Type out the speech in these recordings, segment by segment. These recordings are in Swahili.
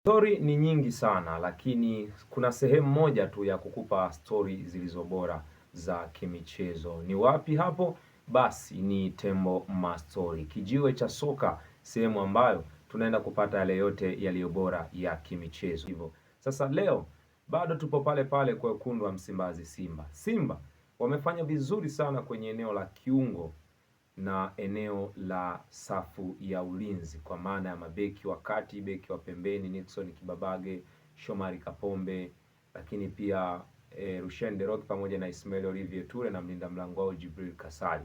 Stori ni nyingi sana, lakini kuna sehemu moja tu ya kukupa stori zilizo bora za kimichezo. Ni wapi hapo? Basi ni Tembo Mastori, kijiwe cha soka, sehemu ambayo tunaenda kupata yale yote yaliyo bora ya kimichezo. Hivyo sasa, leo bado tupo pale pale kwa wekundu wa Msimbazi, Simba. Simba wamefanya vizuri sana kwenye eneo la kiungo na eneo la safu ya ulinzi, kwa maana ya mabeki wa kati, beki wa pembeni Nixon Kibabage, Shomari Kapombe, lakini pia Rushen De Reuck pamoja na Ismail Olivier Ture na mlinda mlango wao Jibril Kasari.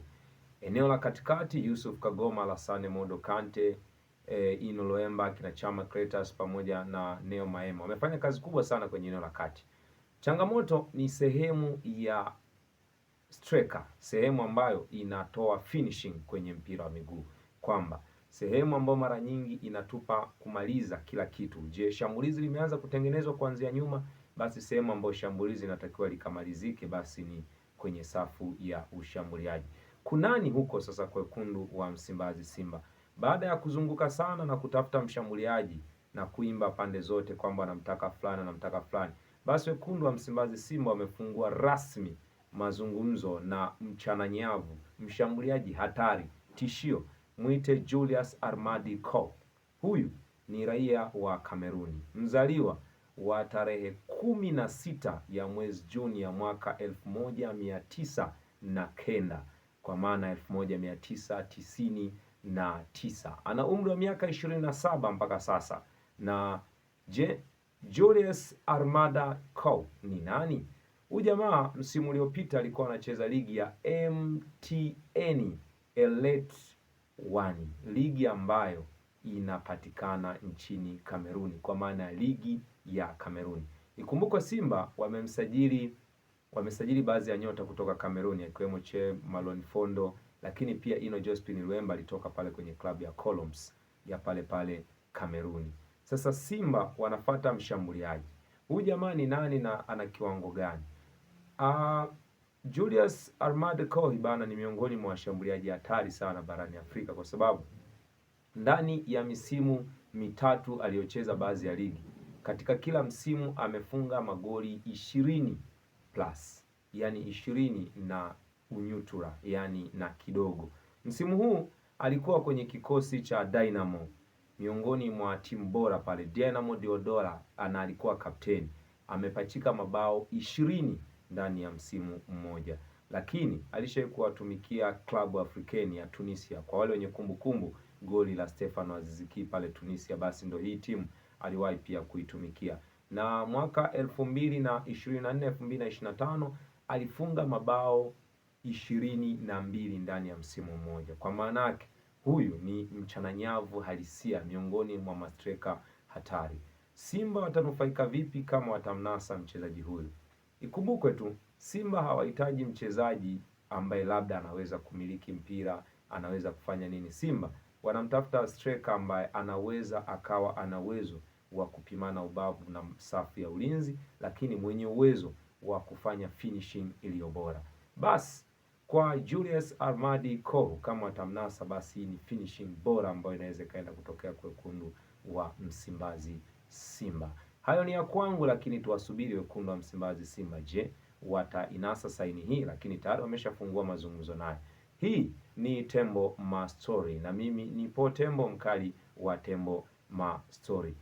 Eneo la katikati Yusuf Kagoma, Alassane Mondo Kante, Ino Loemba, kina Chama Clatous pamoja na Neo Maema wamefanya kazi kubwa sana kwenye eneo la kati. Changamoto ni sehemu ya striker, sehemu ambayo inatoa finishing kwenye mpira wa miguu, kwamba sehemu ambayo mara nyingi inatupa kumaliza kila kitu. Je, shambulizi limeanza kutengenezwa kuanzia nyuma, basi sehemu ambayo shambulizi inatakiwa likamalizike basi ni kwenye safu ya ushambuliaji. Kunani huko sasa kwa wekundu wa Msimbazi Simba? Baada ya kuzunguka sana na kutafuta mshambuliaji na kuimba pande zote kwamba anamtaka fulani, anamtaka fulani, basi wekundu wa Msimbazi Simba wamefungua rasmi mazungumzo na mchana nyavu, mshambuliaji hatari, tishio, mwite Julius Armadi Coe. Huyu ni raia wa Kameruni, mzaliwa wa tarehe 16 ya mwezi Juni ya mwaka 1909, kwa maana 1999. Ana umri wa miaka 27 mpaka sasa. Na je, Julius Armada Coe ni nani? Huyu jamaa msimu uliopita alikuwa anacheza ligi ya MTN Elite 1, ligi ambayo inapatikana nchini Kameruni, kwa maana ya ligi ya Kameruni. Ikumbukwe Simba wamesajili baadhi ya nyota kutoka Kameruni, akiwemo Che Malone Fondo, lakini pia Ino Jospin Luemba alitoka pale kwenye klabu ya Colombe ya pale pale Kameruni. Sasa Simba wanafata mshambuliaji. Huyu jamaa ni nani na ana kiwango gani? Julius Armada Coe bana ni miongoni mwa washambuliaji hatari sana barani Afrika, kwa sababu ndani ya misimu mitatu aliyocheza baadhi ya ligi, katika kila msimu amefunga magoli 20 plus, yani 20 na unyutura, yani na kidogo. Msimu huu alikuwa kwenye kikosi cha Dynamo, miongoni mwa timu bora pale Dynamo Diodora, ana alikuwa kapteni, amepachika mabao 20 ndani ya msimu mmoja. Lakini alishawahi kuwatumikia klabu Afrikeni ya Tunisia. Kwa wale wenye kumbukumbu, goli la Stefano Aziz Ki pale Tunisia, basi ndio hii timu aliwahi pia kuitumikia. Na mwaka 2024 2025 alifunga mabao 22 ndani ya msimu mmoja. Kwa maana yake huyu ni mchananyavu halisia, miongoni mwa mastreka hatari. Simba watanufaika vipi kama watamnasa mchezaji huyu? Ikumbukwe tu Simba hawahitaji mchezaji ambaye labda anaweza kumiliki mpira, anaweza kufanya nini. Simba wanamtafuta striker ambaye anaweza akawa ana uwezo wa kupimana ubavu na safu ya ulinzi, lakini mwenye uwezo wa kufanya finishing iliyo bora. Basi kwa Julius Armadi Coe kama watamnasa, basi ni finishing bora ambayo inaweza kaenda kutokea kwa wekundu wa Msimbazi Simba. Hayo ni ya kwangu, lakini tuwasubiri wekundu wa Msimbazi Simba. Je, watainasa saini hii? Lakini tayari wameshafungua mazungumzo naye. Hii ni Tembo Mastori na mimi nipo Tembo, mkali wa Tembo Mastori.